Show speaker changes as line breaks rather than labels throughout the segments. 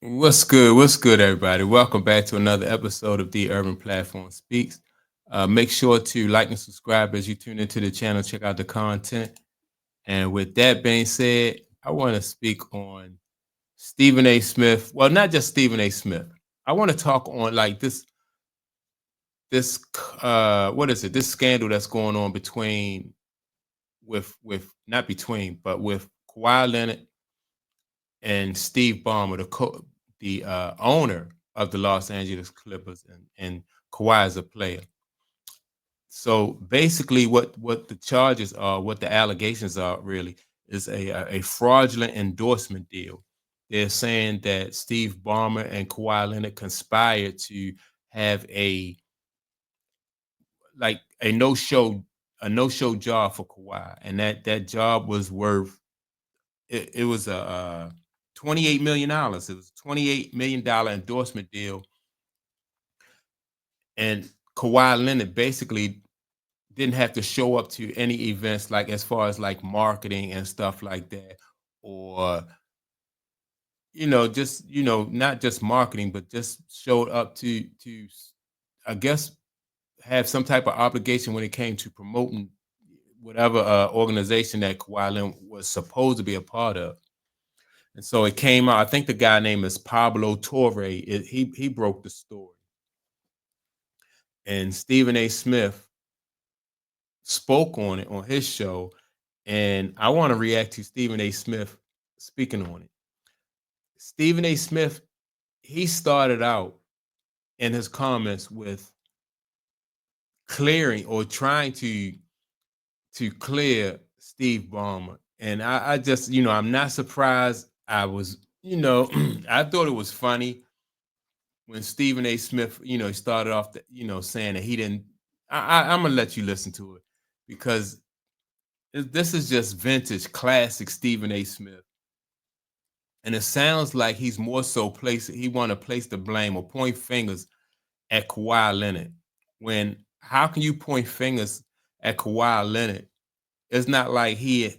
What's good? What's good, everybody? Welcome back to another episode of The Urban Platform Speaks. Make sure to like and subscribe as you tune into the channel, check out the content. And with that being said, I want to speak on Stephen A. Smith. Well, not just Stephen A. Smith. I want to talk on like this what is it? This scandal that's going on between with not between, but with Kawhi Leonard and Steve Ballmer, the owner of the Los Angeles Clippers, and Kawhi is a player. So basically, what the charges are, what the allegations are, really is a fraudulent endorsement deal. They're saying that Steve Ballmer and Kawhi Leonard conspired to have a no show job for Kawhi, and that job was worth it was a $28 million. It was $28 million endorsement deal, and Kawhi Leonard basically didn't have to show up to any events, like as far as like marketing and stuff like that, or just not just marketing, but just showed up to I guess have some type of obligation when it came to promoting whatever organization that Kawhi Leonard was supposed to be a part of. And so it came out. I think the guy name is Pablo Torre. He broke the story, and Stephen A. Smith spoke on it on his show, and I want to react to Stephen A. Smith speaking on it. Stephen A. Smith, he started out in his comments with clearing or trying to clear Steve Ballmer, and I just I'm not surprised. I was I thought it was funny when Stephen A. Smith, he started off, saying that he didn't. I'm gonna let you listen to it because this is just vintage, classic Stephen A. Smith, and it sounds like he's more so he want to place the blame or point fingers at Kawhi Leonard. When how can you point fingers at Kawhi Leonard? It's not like he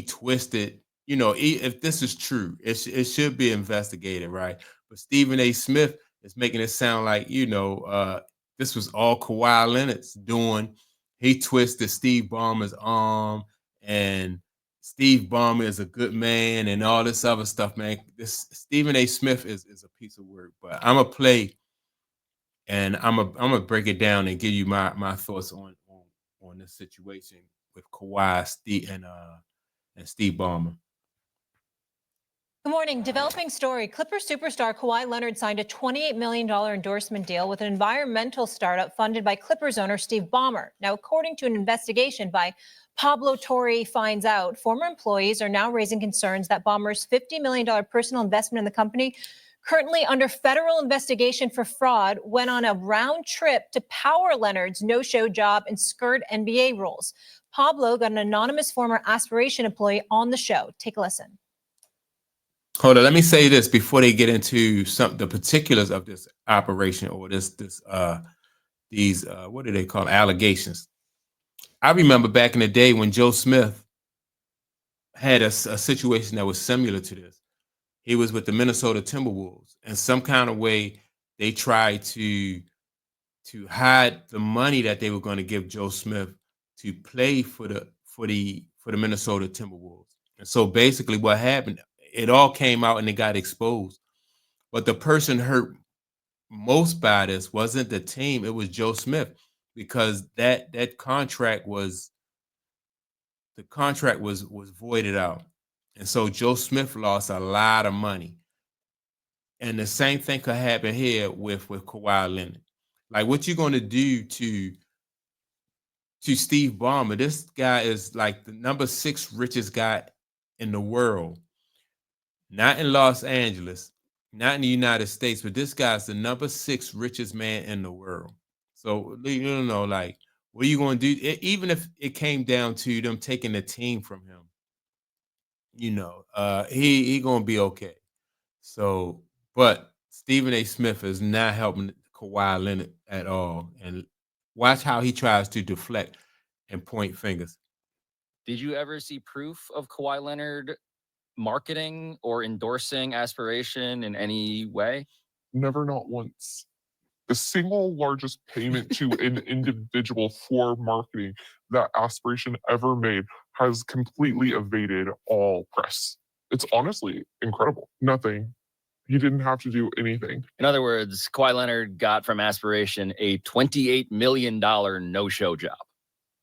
twisted. If this is true, it should be investigated, right? But Stephen A. Smith is making it sound like this was all Kawhi Leonard's doing. He twisted Steve Ballmer's arm, and Steve Ballmer is a good man, and all this other stuff, man. This Stephen A. Smith is a piece of work. But I'm gonna play, and I'm gonna break it down and give you my thoughts on this situation with Kawhi, Steve, and Steve Ballmer.
Good morning. Developing story. Clippers superstar Kawhi Leonard signed a $28 million endorsement deal with an environmental startup funded by Clippers owner Steve Ballmer. Now, according to an investigation by Pablo Torre Finds Out, former employees are now raising concerns that Ballmer's $50 million personal investment in the company, currently under federal investigation for fraud, went on a round trip to power Leonard's no-show job and skirt NBA rules. Pablo got an anonymous former aspiration employee on the show. Take a listen.
Hold on, let me say this before they get into the particulars of this operation or these what do they call allegations. I remember back in the day when Joe Smith had a situation that was similar to this. He was with the Minnesota Timberwolves, and some kind of way they tried to hide the money that they were going to give Joe Smith to play for the Minnesota Timberwolves. And so basically what happened, it all came out and it got exposed. But the person hurt most by this wasn't the team, it was Joe Smith, because that contract was voided out. And so Joe Smith lost a lot of money. And the same thing could happen here with Kawhi Leonard. Like, what you gonna do to Steve Ballmer? This guy is like the number 6 richest guy in the world. Not in Los Angeles, not in the United States, but this guy's the number 6 richest man in the world. So like, what are you gonna do? Even if it came down to them taking the team from him, he gonna be okay. So, but Stephen A. Smith is not helping Kawhi Leonard at all. And watch how he tries to deflect and point fingers.
Did you ever see proof of Kawhi Leonard marketing or endorsing aspiration in any way?
Never, not once. The single largest payment to an individual for marketing that Aspiration ever made has completely evaded all press. It's honestly incredible. Nothing. He didn't have to do anything.
In other words, Kawhi Leonard got from Aspiration a $28 million no-show job.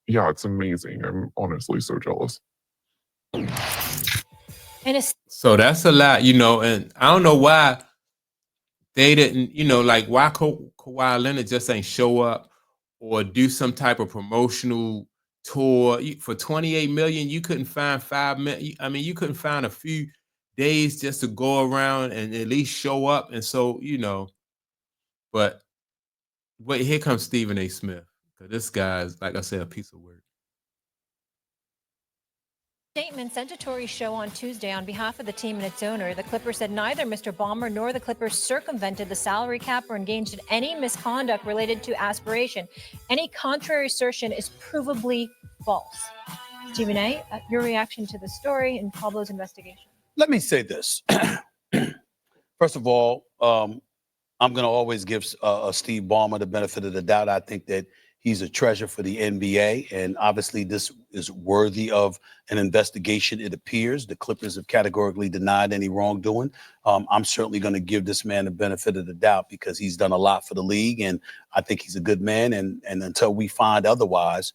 Yeah, it's amazing. I'm honestly so jealous.
And
So that's a lot, and I don't know why they didn't, like why Kawhi Leonard just ain't show up or do some type of promotional tour. For 28 million, you couldn't find 5 million. I mean, you couldn't find a few days just to go around and at least show up. And so, but wait, here comes Stephen A. Smith. Because this guy's, like I said, a piece of work.
Statement sent to Tory's show on Tuesday on behalf of the team and its owner. The Clippers said neither Mr. Balmer nor the Clippers circumvented the salary cap or engaged in any misconduct related to Aspiration. Any contrary assertion is provably false. Stephen A., your reaction to the story and Pablo's investigation?
Let me say this. First of all, I'm going to always give Steve Ballmer the benefit of the doubt. I think that he's a treasure for the NBA, and obviously this is worthy of an investigation, it appears. The Clippers have categorically denied any wrongdoing. I'm certainly going to give this man the benefit of the doubt because he's done a lot for the league, and I think he's a good man, and until we find otherwise,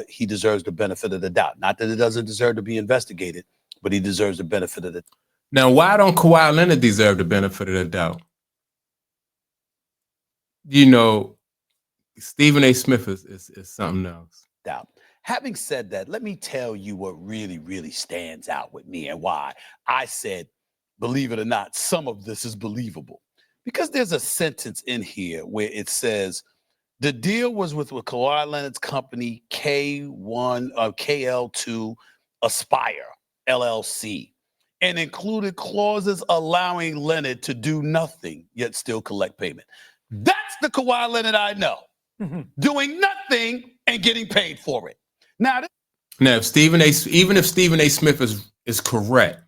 he deserves the benefit of the doubt. Not that it doesn't deserve to be investigated, but he deserves the benefit of the doubt.
Now, why don't Kawhi Leonard deserve the benefit of the doubt? Stephen A. Smith is something else.
Doubt. Having said that, let me tell you what really, really stands out with me and why I said, believe it or not, some of this is believable. Because there's a sentence in here where it says, the deal was with Kawhi Leonard's company, KL2 Aspire, LLC, and included clauses allowing Leonard to do nothing, yet still collect payment. That's the Kawhi Leonard I know. Doing nothing and getting paid for it. Now,
even if Stephen A. Smith is correct,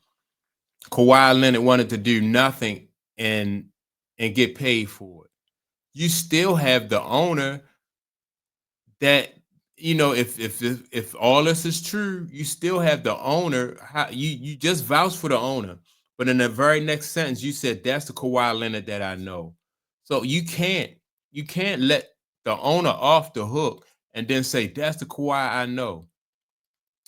Kawhi Leonard wanted to do nothing and get paid for it. You still have the owner that, if all this is true, you still have the owner. You just vouched for the owner, but in the very next sentence you said that's the Kawhi Leonard that I know. So you can't let the owner off the hook and then say that's the Kawhi I know.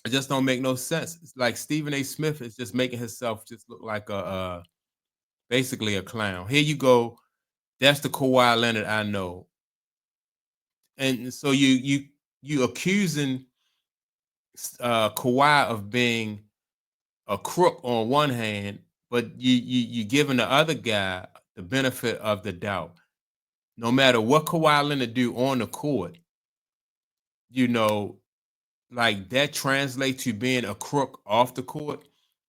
It just don't make no sense. It's like Stephen A. Smith is just making himself just look like basically a clown. Here you go, that's the Kawhi Leonard I know. And so you accusing Kawhi of being a crook on one hand, but you giving the other guy the benefit of the doubt. No matter what Kawhi Leonard do on the court, like that translates to being a crook off the court.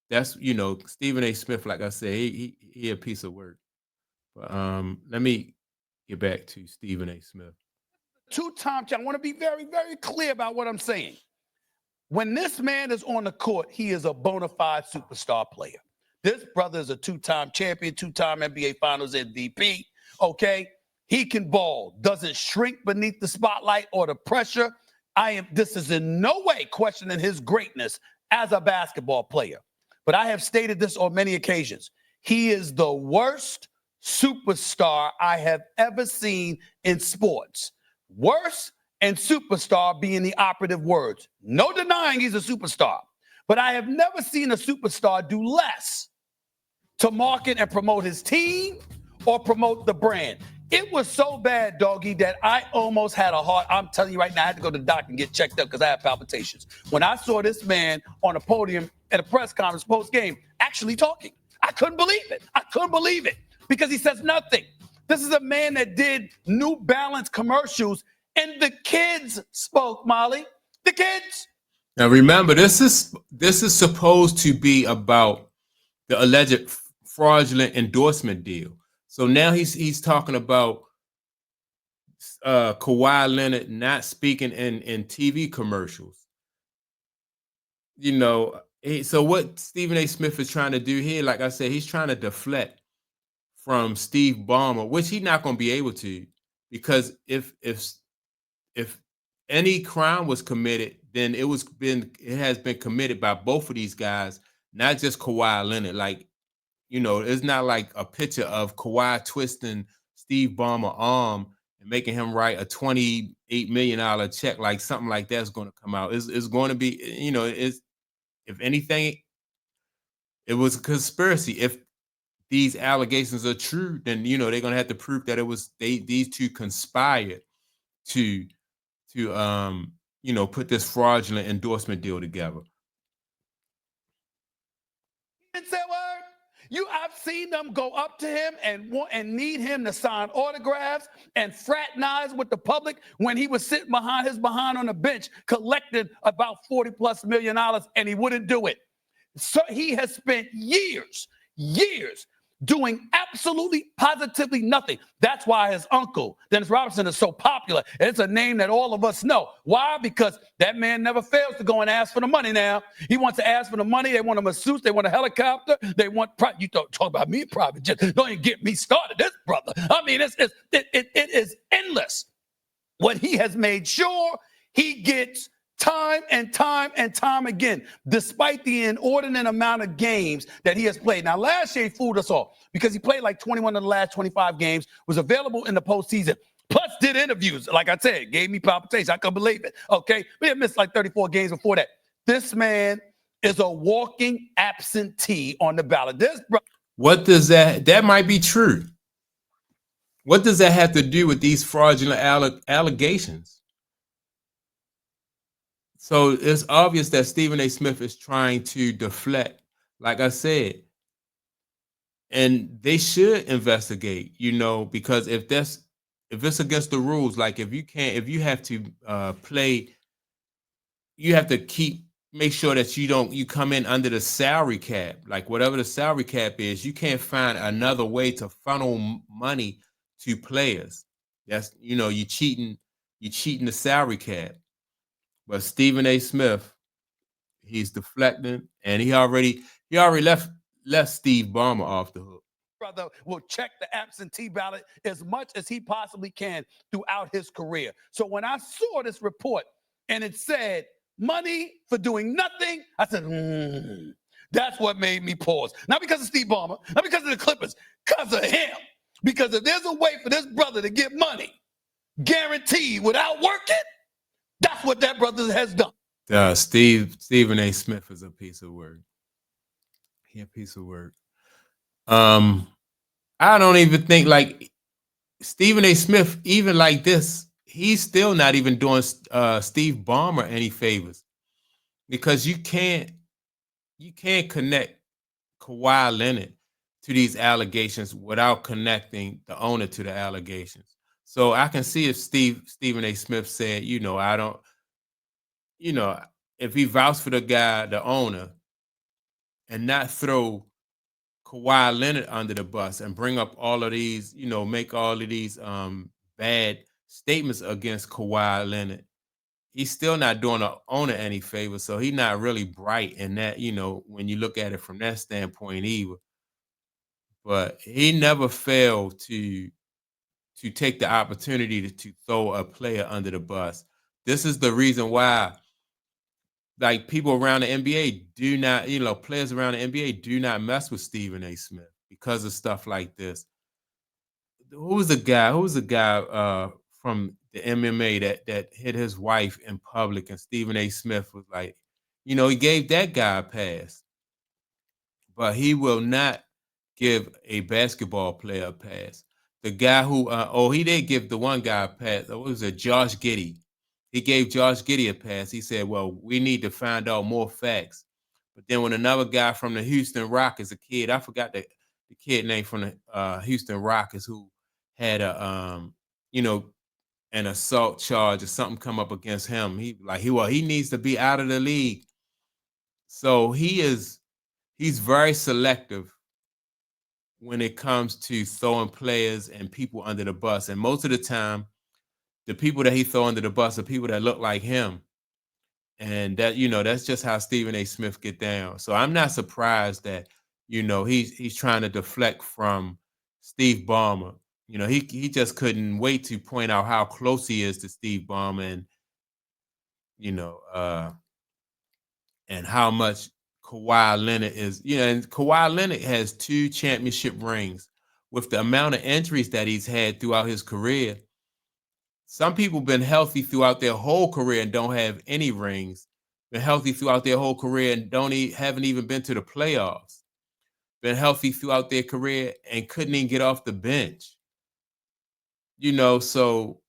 That's Stephen A. Smith, like I said, he a piece of work. But let me get back to Stephen A. Smith.
Two-time champ. I want to be very, very clear about what I'm saying. When this man is on the court, he is a bona fide superstar player. This brother is a two-time champion, two-time NBA Finals MVP. Okay, he can ball, doesn't shrink beneath the spotlight or the pressure. This is in no way questioning his greatness as a basketball player. But I have stated this on many occasions. He is the worst superstar I have ever seen in sports. Worst and superstar being the operative words. No denying he's a superstar. But I have never seen a superstar do less to market and promote his team or promote the brand. It was so bad, doggy, that I almost had a heart. I'm telling you right now, I had to go to the doctor and get checked up because I had palpitations. When I saw this man on a podium at a press conference post-game actually talking, I couldn't believe it. I couldn't believe it because he says nothing. This is a man that did New Balance commercials, and the kids spoke, Molly. The kids.
Now remember, this is supposed to be about the alleged fraudulent endorsement deal. So now he's talking about Kawhi Leonard not speaking in TV commercials. So what Stephen A. Smith is trying to do here, like I said, he's trying to deflect from Steve Ballmer, which he's not going to be able to, because if any crime was committed, then it has been committed by both of these guys, not just Kawhi Leonard. Like, it's not like a picture of Kawhi twisting Steve Ballmer's arm and making him write a $28 million check. Like something like that's going to come out. It's going to be, if anything, it was a conspiracy. If these allegations are true, then they're gonna have to prove that it was these two conspired to put this fraudulent endorsement deal together.
Didn't say a word. I've seen them go up to him and need him to sign autographs and fraternize with the public when he was sitting behind on the bench collecting about $40+ million, and he wouldn't do it. So he has spent years doing absolutely positively nothing. That's why his uncle, Dennis Robinson, is so popular. And it's a name that all of us know. Why? Because that man never fails to go and ask for the money now. He wants to ask for the money. They want a masseuse. They want a helicopter. They want, you don't talk about me private jet. Don't even get me started, this brother. I mean, it is endless. What he has made sure he gets time and time again, despite the inordinate amount of games that he has played. Now, last year he fooled us all because he played like 21 of the last 25 games, was available in the postseason, plus did interviews. Like I said, gave me palpitations. I couldn't believe it. Okay, we had missed like 34 games before that. This man is a walking absentee on the ballot.
What does that might be true. What does that have to do with these fraudulent allegations? So it's obvious that Stephen A. Smith is trying to deflect, like I said, and they should investigate, because if it's against the rules, like if you have to play, you have to make sure that you come in under the salary cap, like whatever the salary cap is. You can't find another way to funnel money to players. That's, you cheating the salary cap. But Stephen A. Smith, he's deflecting, and he already left Steve Ballmer off the hook.
Brother will check the absentee ballot as much as he possibly can throughout his career. So when I saw this report and it said money for doing nothing, I said, that's what made me pause. Not because of Steve Ballmer, not because of the Clippers, because of him. Because if there's a way for this brother to get money guaranteed without working, that's what that brother has done.
Stephen A. Smith is a piece of work. He a piece of work. I don't even think like Stephen A. Smith, even like this, he's still not even doing Steve Ballmer any favors, because you can't connect Kawhi Leonard to these allegations without connecting the owner to the allegations. So I can see if Stephen A. Smith said, I don't, if he vouched for the guy, the owner, and not throw Kawhi Leonard under the bus and bring up all of these, make all of these bad statements against Kawhi Leonard, he's still not doing the owner any favor. So he's not really bright in that, when you look at it from that standpoint either. But he never failed to take the opportunity to throw a player under the bus. This is the reason why, like, people around the NBA do not, players around the NBA do not mess with Stephen A. Smith because of stuff like this. Who was the guy from the MMA that hit his wife in public, and Stephen A. Smith was like, he gave that guy a pass, but he will not give a basketball player a pass. The guy who, he did give the one guy a pass. What was it? Josh Giddey. He gave Josh Giddey a pass. He said, well, we need to find out more facts. But then when another guy from the Houston Rockets, a kid, I forgot the kid name from the Houston Rockets, who had an assault charge or something come up against him. He needs to be out of the league. So he's very selective when it comes to throwing players and people under the bus. And most of the time, the people that he throw under the bus are people that look like him. And that, that's just how Stephen A. Smith get down. So I'm not surprised that, he's trying to deflect from Steve Ballmer. He just couldn't wait to point out how close he is to Steve Ballmer, and you know, and how much Kawhi Leonard is, and Kawhi Leonard has 2 championship rings. With the amount of injuries that he's had throughout his career, some people been healthy throughout their whole career and don't have any rings. Been healthy throughout their whole career and haven't even been to the playoffs. Been healthy throughout their career and couldn't even get off the bench. So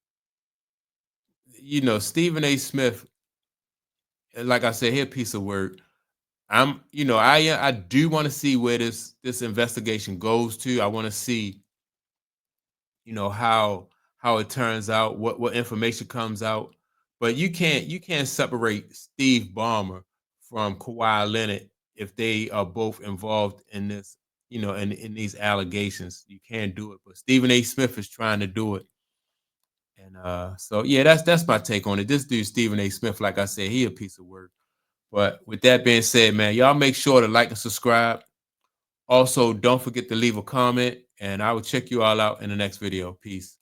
Stephen A. Smith, like I said, he a piece of work. I do want to see where this investigation goes to. I want to see, how it turns out, what information comes out. But you can't separate Steve Ballmer from Kawhi Leonard if they are both involved in this, in these allegations. You can't do it. But Stephen A. Smith is trying to do it. And so yeah, that's my take on it. This dude, Stephen A. Smith, like I said, he a piece of work. But with that being said, man, y'all make sure to like and subscribe. Also, don't forget to leave a comment, and I will check you all out in the next video. Peace.